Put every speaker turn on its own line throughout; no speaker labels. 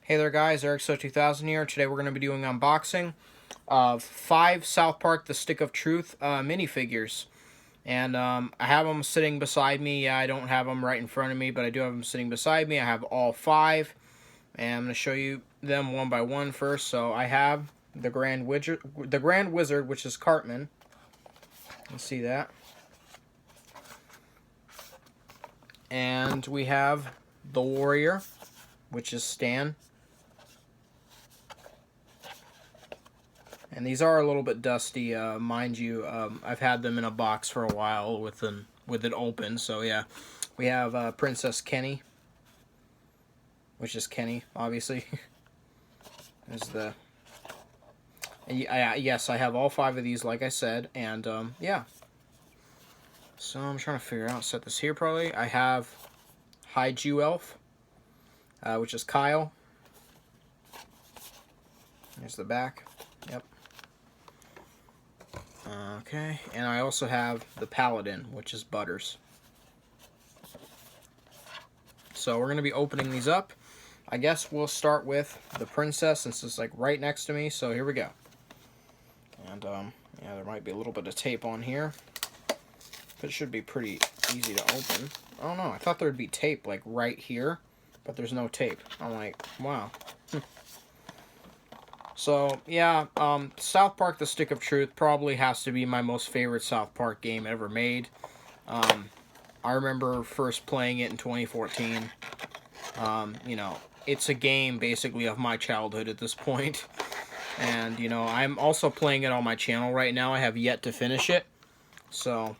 Hey there guys, EricSo2000 here. Today we're going to be doing unboxing of 5 South Park The Stick of Truth minifigures. And I have them sitting beside me. Yeah, I don't have them right in front of me, but I do have them sitting beside me. I have all 5. And I'm going to show you them one by one first. So I have the Grand Wizard, which is Cartman. You can see that. And we have the Warrior, which is Stan. And these are a little bit dusty, mind you. I've had them in a box for a while with it open. So yeah, we have Princess Kenny, which is Kenny, obviously. And yes, I have all 5 of these, like I said, and yeah. So I'm trying to figure out. Set this here probably. I have High Jew Elf, which is Kyle. There's the back. Yep. Okay, and I also have the Paladin, which is Butters. So we're going to be opening these up. I guess we'll start with the Princess, since it's like right next to me, so here we go. And yeah, there might be a little bit of tape on here, but it should be pretty easy to open. I don't know, I thought there'd be tape like right here, but there's no tape. I'm like, wow. So, yeah, South Park The Stick of Truth probably has to be my most favorite South Park game ever made. I remember first playing it in 2014. You know, it's a game basically of my childhood at this point. And, you know, I'm also playing it on my channel right now. I have yet to finish it. So,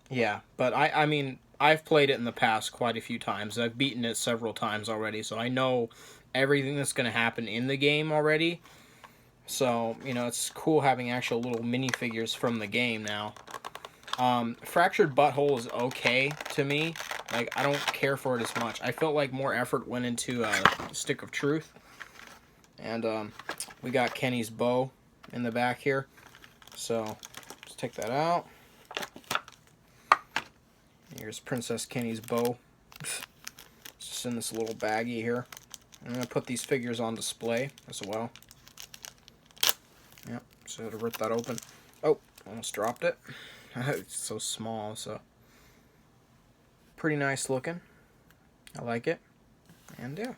yeah. But, I mean, I've played it in the past quite a few times. I've beaten it several times already. So, I know everything that's going to happen in the game already. So, you know, it's cool having actual little minifigures from the game now. Fractured Butthole is okay to me. Like, I don't care for it as much. I felt like more effort went into Stick of Truth. And we got Kenny's bow in the back here. So, let's take that out. Here's Princess Kenny's bow. It's just in this little baggie here. I'm going to put these figures on display as well. Yep, so to rip that open. Oh, almost dropped it. It's so small, so. Pretty nice looking. I like it. And yeah.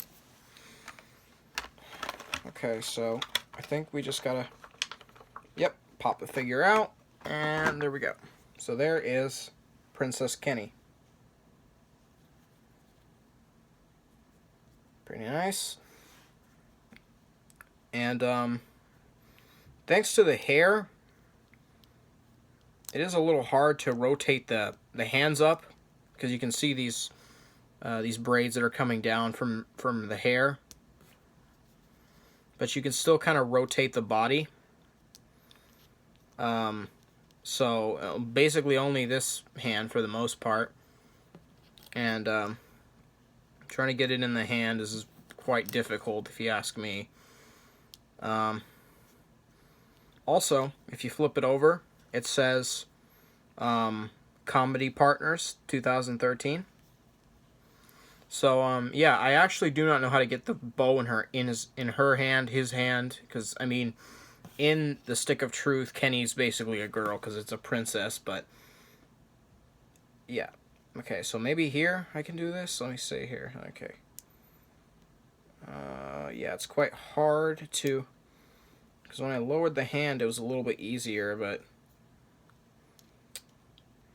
Okay, so I think we just gotta, yep, pop the figure out. And there we go. So there is Princess Kenny. Pretty nice. And, thanks to the hair, it is a little hard to rotate the hands up, because you can see these braids that are coming down from the hair. But you can still kind of rotate the body. So basically only this hand for the most part. And trying to get it in the hand is quite difficult, if you ask me. Also, if you flip it over, it says Comedy Partners 2013. So yeah, I actually do not know how to get the bow in her hand, his hand, because I mean, in the Stick of Truth, Kenny's basically a girl because it's a princess, but yeah. Okay, so maybe here I can do this. Let me see here. Okay. Yeah, it's quite hard to, because when I lowered the hand, it was a little bit easier, but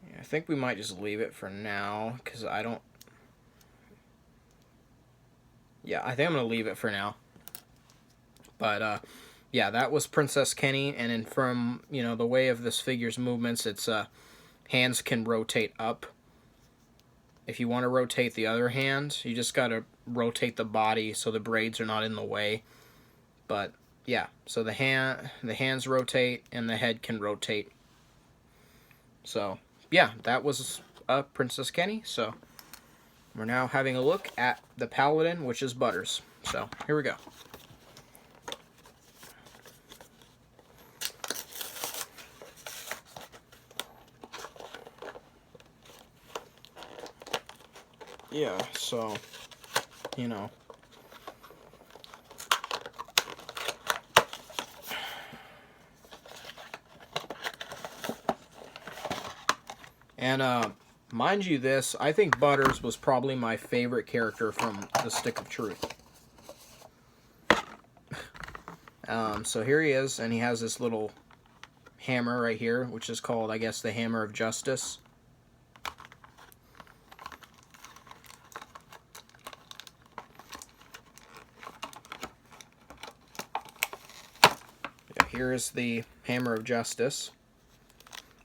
yeah, I think we might just leave it for now, because I don't. Yeah, I think I'm going to leave it for now. But, yeah, that was Princess Kenny, and then from, you know, the way of this figure's movements, its hands can rotate up. If you want to rotate the other hand, you just got to rotate the body so the braids are not in the way. But, yeah, so the hands rotate, and the head can rotate. So, yeah, that was Princess Kenny, so we're now having a look at the Paladin, which is Butters. So, here we go. Yeah, so, you know, And mind you this, I think Butters was probably my favorite character from the Stick of Truth. So here he is, and he has this little hammer right here, which is called, I guess, the Hammer of Justice. Yeah, here is the Hammer of Justice.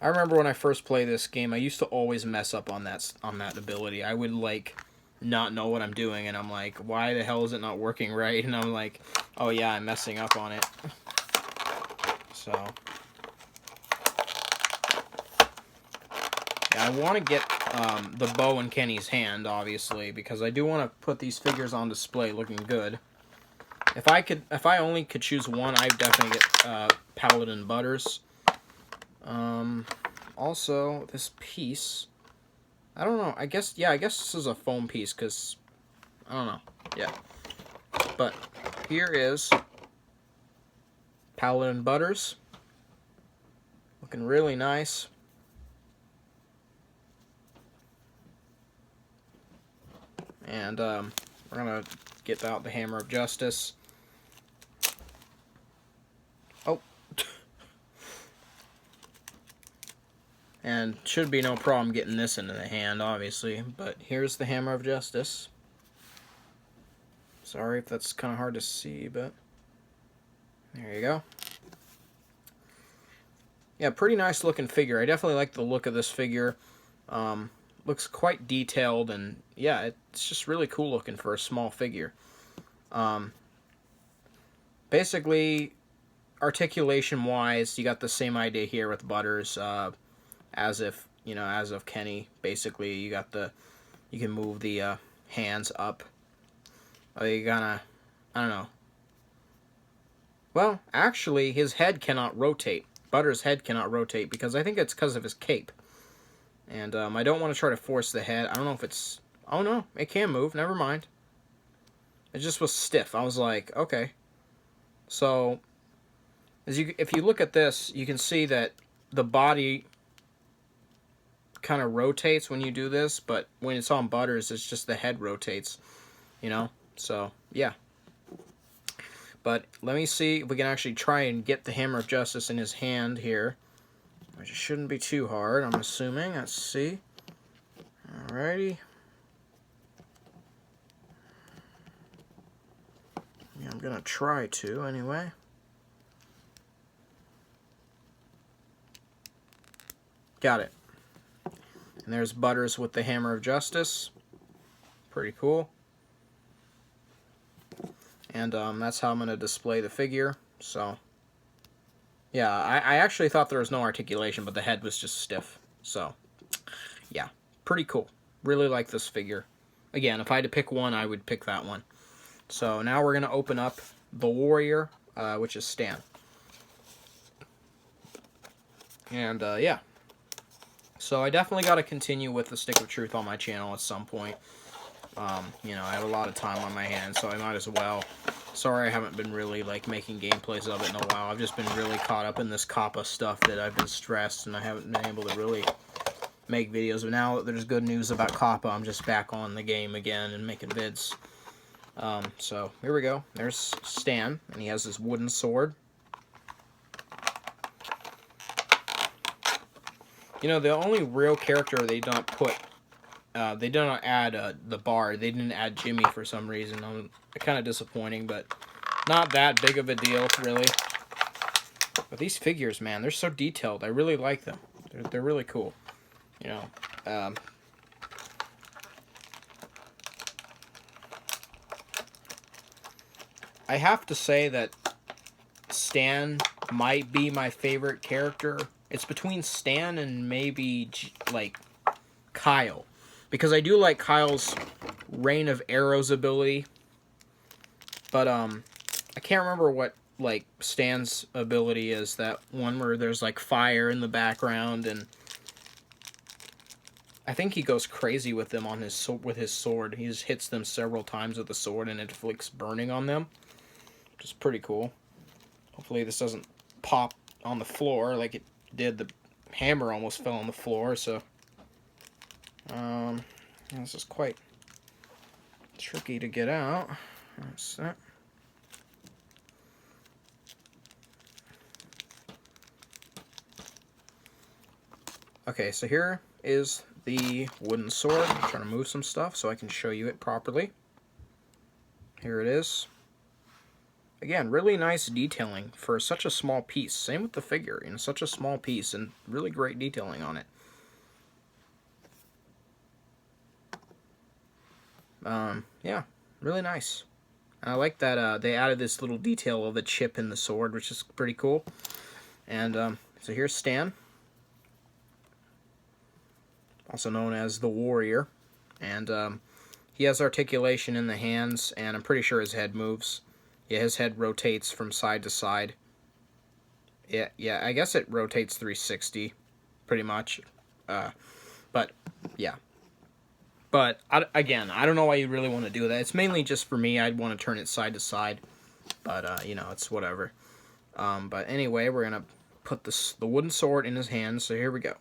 I remember when I first played this game, I used to always mess up on that ability. I would, like, not know what I'm doing, and I'm like, why the hell is it not working right? And I'm like, oh yeah, I'm messing up on it. So, yeah, I want to get the bow in Kenny's hand, obviously, because I do want to put these figures on display looking good. If I only could choose one, I'd definitely get Paladin Butters. Also, this piece, I don't know, I guess this is a foam piece, because, I don't know, yeah. But, here is Paladin Butters. Looking really nice. And, we're gonna get out the Hammer of Justice. Oh. And should be no problem getting this into the hand, obviously. But here's the Hammer of Justice. Sorry if that's kind of hard to see, but there you go. Yeah, pretty nice looking figure. I definitely like the look of this figure. Looks quite detailed, and yeah, it's just really cool looking for a small figure. Basically, articulation-wise, you got the same idea here with Butters, as of Kenny. Basically, you can move the hands up. You gotta, I don't know. Well, actually, his head cannot rotate. Butters' head cannot rotate, because I think it's because of his cape. And I don't want to try to force the head. I don't know if it's... Oh, no. It can move. Never mind. It just was stiff. I was like, okay. So, if you look at this, you can see that the body kind of rotates when you do this, but when it's on Butters, it's just the head rotates. You know? So, yeah. But let me see if we can actually try and get the Hammer of Justice in his hand here. Which shouldn't be too hard, I'm assuming. Let's see. Alrighty. Yeah, I'm gonna try to, anyway. Got it. And there's Butters with the Hammer of Justice. Pretty cool. And that's how I'm gonna display the figure. So, yeah, I actually thought there was no articulation, but the head was just stiff. So, yeah, pretty cool. Really like this figure. Again, if I had to pick one, I would pick that one. So now we're going to open up the Warrior, which is Stan. And, yeah. So I definitely got to continue with the Stick of Truth on my channel at some point. You know, I have a lot of time on my hands, so I might as well. Sorry I haven't been really, like, making gameplays of it in a while. I've just been really caught up in this COPPA stuff that I've been stressed, and I haven't been able to really make videos. But now that there's good news about COPPA, I'm just back on the game again and making vids. So, here we go. There's Stan, and he has this wooden sword. You know, the only real character they don't put... they did not add the Bard. They didn't add Jimmy for some reason. Kind of disappointing, but not that big of a deal, really. But these figures, man, they're so detailed. I really like them. They're really cool. You know. I have to say that Stan might be my favorite character. It's between Stan and maybe, like, Kyle. Because I do like Kyle's Rain of Arrows ability. But, I can't remember what, like, Stan's ability is. That one where there's, like, fire in the background, and I think he goes crazy with them on his sword. He just hits them several times with the sword, and it inflicts burning on them. Which is pretty cool. Hopefully this doesn't pop on the floor like it did. The hammer almost fell on the floor, so... This is quite tricky to get out. That's that. Okay, so here is the wooden sword. I'm trying to move some stuff so I can show you it properly. Here it is. Again, really nice detailing for such a small piece. Same with the figure, you know, such a small piece and really great detailing on it. Yeah, really nice. I like that they added this little detail of the chip in the sword, which is pretty cool. And so here's Stan, also known as the Warrior, and he has articulation in the hands, and I'm pretty sure his head moves. Yeah, his head rotates from side to side. Yeah, I guess it rotates 360, pretty much. But yeah. But again, I don't know why you really want to do that. It's mainly just for me. I'd want to turn it side to side, but you know, it's whatever. But anyway, we're gonna put the wooden sword in his hand. So here we go.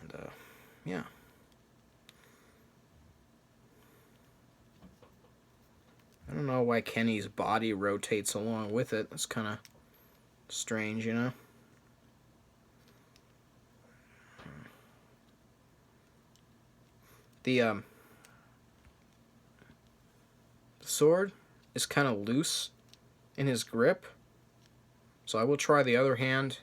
And yeah. I don't know why Kenny's body rotates along with it. That's kind of strange, you know. The sword is kind of loose in his grip, so I will try the other hand.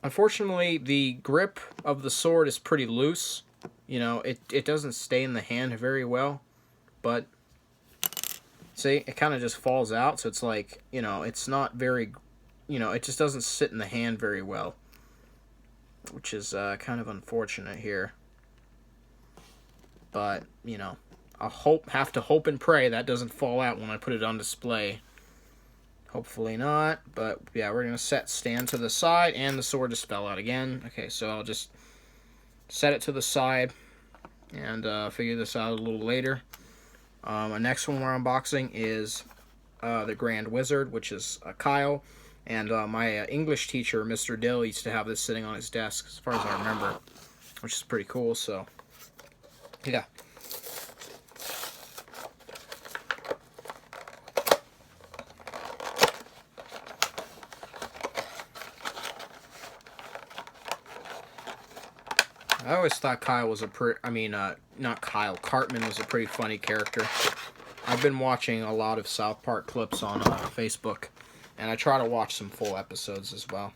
Unfortunately, the grip of the sword is pretty loose. You know, it doesn't stay in the hand very well, but see, it kind of just falls out, so it's like, you know, it's not very, you know, it just doesn't sit in the hand very well, which is kind of unfortunate here. But, you know, I'll have to hope and pray that doesn't fall out when I put it on display. Hopefully not, but yeah, we're going to set Stan to the side, and the sword just fell out again. Okay, so I'll just set it to the side and figure this out a little later. The next one we're unboxing is the Grand Wizard, which is Kyle. And my English teacher, Mr. Dill, used to have this sitting on his desk, as far as I remember, which is pretty cool, so yeah. I always thought Kyle was not Kyle, Cartman was a pretty funny character. I've been watching a lot of South Park clips on Facebook, and I try to watch some full episodes as well.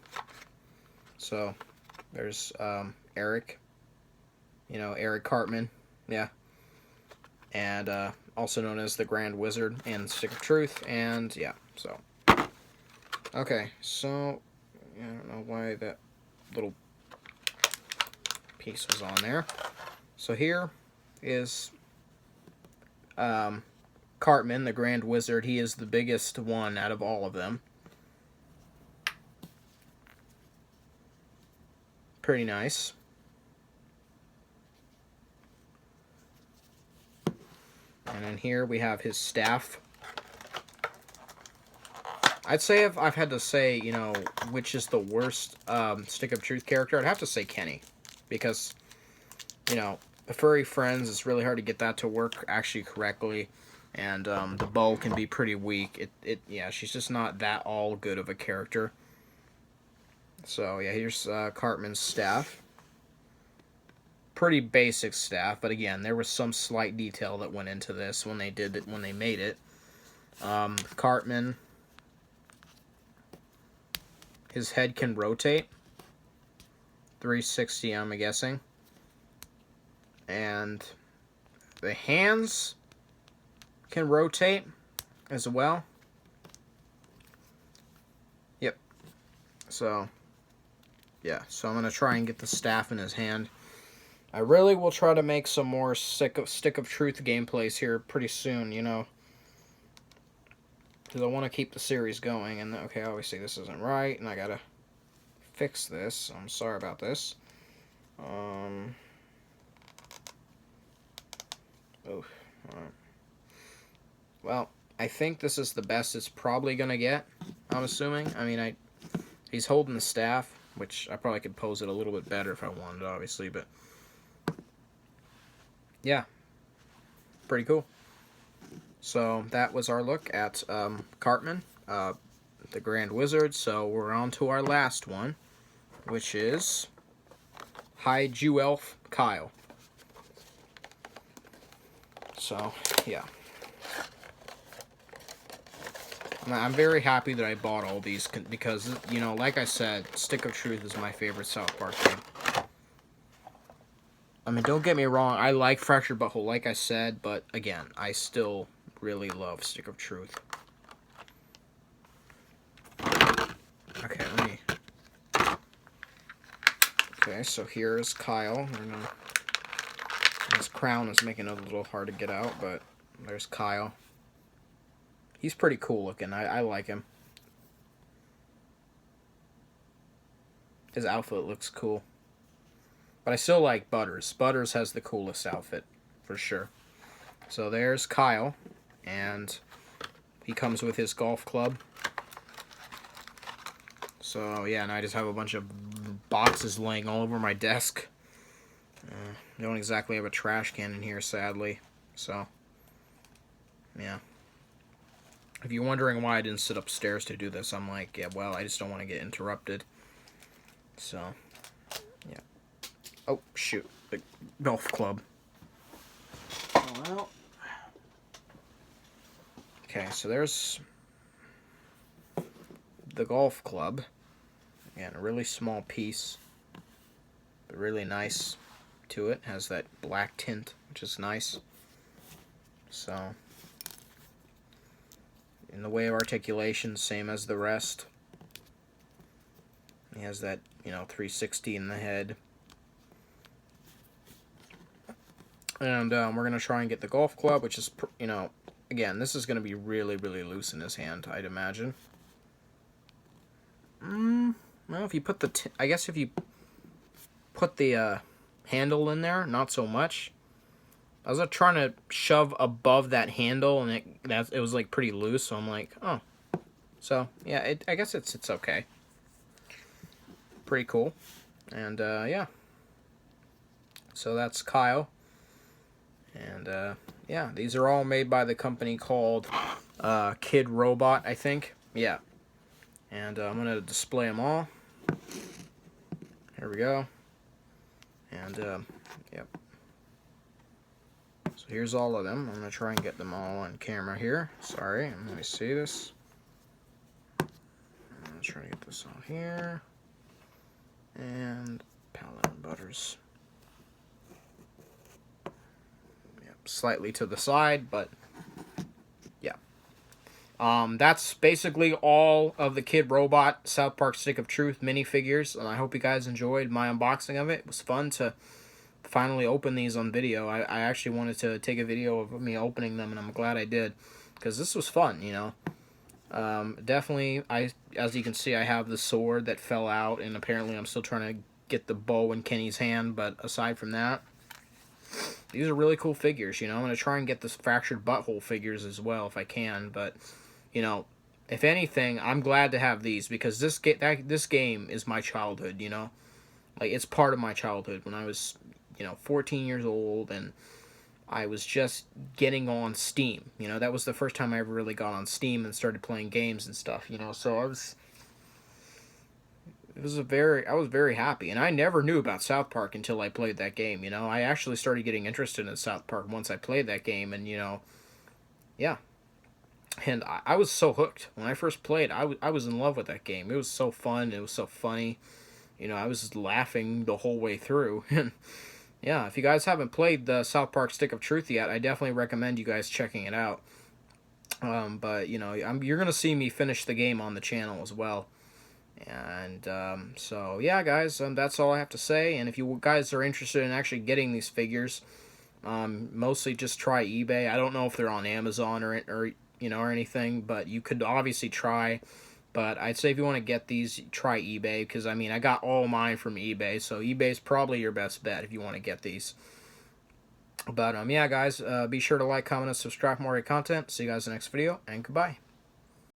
So, there's Eric, you know, Eric Cartman, yeah, and also known as the Grand Wizard and Stick of Truth, and yeah, so. Okay, so, I don't know why that little piece was on there. So here is Cartman, the Grand Wizard. He is the biggest one out of all of them. Pretty nice. And then here we have his staff. I'd say if I've had to say, you know, which is the worst Stick of Truth character, I'd have to say Kenny. Because, you know, the furry friends, it's really hard to get that to work actually correctly. And the bow can be pretty weak. Yeah, she's just not that all good of a character. So, yeah, here's Cartman's staff. Pretty basic staff, but again, there was some slight detail that went into this when they did it, when they made it. Cartman, his head can rotate. 360, I'm guessing. And the hands can rotate as well. Yep. So, yeah. So I'm going to try and get the staff in his hand. I really will try to make some more Stick of Truth gameplays here pretty soon, you know. Because I want to keep the series going. And, okay, obviously this isn't right, and I got to fix this. I'm sorry about this. Oh, alright. Well, I think this is the best it's probably gonna get. I'm assuming. I mean, he's holding the staff, which I probably could pose it a little bit better if I wanted, obviously, but yeah, pretty cool. So that was our look at Cartman, the Grand Wizard. So we're on to our last one, which is High Jew Elf Kyle. So, yeah. I'm very happy that I bought all these because, you know, like I said, Stick of Truth is my favorite South Park game. I mean, don't get me wrong, I like Fractured Butthole, like I said, but again, I still really love Stick of Truth. Okay, Okay, so here's Kyle. His crown is making it a little hard to get out, but there's Kyle. He's pretty cool looking. I like him. His outfit looks cool. But I still like Butters. Butters has the coolest outfit, for sure. So there's Kyle, and he comes with his golf club. So, yeah, and I just have a bunch of boxes laying all over my desk. I don't exactly have a trash can in here, sadly. So, yeah. If you're wondering why I didn't sit upstairs to do this, I'm like, yeah, well, I just don't want to get interrupted. So, yeah. Oh, shoot. The golf club. Oh, well. Okay, so there's the golf club. Again, a really small piece, but really nice to it. Has that black tint, which is nice. So, in the way of articulation, same as the rest. He has that, you know, 360 in the head. And we're going to try and get the golf club, which is, you know, again, this is going to be really, really loose in his hand, I'd imagine. Well, if you put the, I guess if you put the handle in there, not so much. I was trying to shove above that handle, and it was like pretty loose. So I'm like, oh, so yeah, I guess it's okay. Pretty cool, and yeah. So that's Kyle, and yeah, these are all made by the company called KidRobot, I think. Yeah, and I'm gonna display them all. Here we go, and yep. So here's all of them. I'm going to try and get them all on camera here. Sorry, let me see this. I'm going to try to get this all here. And Paladin Butters. Yep, slightly to the side, but yeah. That's basically all of the KidRobot South Park Stick of Truth minifigures. And I hope you guys enjoyed my unboxing of it. It was fun to finally open these on video. I actually wanted to take a video of me opening them, and I'm glad I did, because this was fun, you know. Definitely, as you can see, I have the sword that fell out, and apparently I'm still trying to get the bow in Kenny's hand, but aside from that, these are really cool figures, you know. I'm going to try and get the Fractured Butthole figures as well if I can, but, you know, if anything, I'm glad to have these, because this game is my childhood, you know. Like, it's part of my childhood when I was, you know, 14 years old, and I was just getting on Steam. You know, that was the first time I ever really got on Steam and started playing games and stuff, you know. So I was very happy, and I never knew about South Park until I played that game, you know. I actually started getting interested in South Park once I played that game, and, you know, yeah. And I was so hooked. When I first played, I was in love with that game. It was so fun. It was so funny. You know, I was laughing the whole way through. And yeah, if you guys haven't played the South Park Stick of Truth yet, I definitely recommend you guys checking it out. But, you know, you're going to see me finish the game on the channel as well. And so, yeah, guys, that's all I have to say. And if you guys are interested in actually getting these figures, mostly just try eBay. I don't know if they're on Amazon or you know, or anything, but you could obviously try. But I'd say if you want to get these, try eBay, because, I mean, I got all mine from eBay, so eBay's probably your best bet if you want to get these. But, yeah, guys, be sure to like, comment, and subscribe for more content. See you guys in the next video, and goodbye.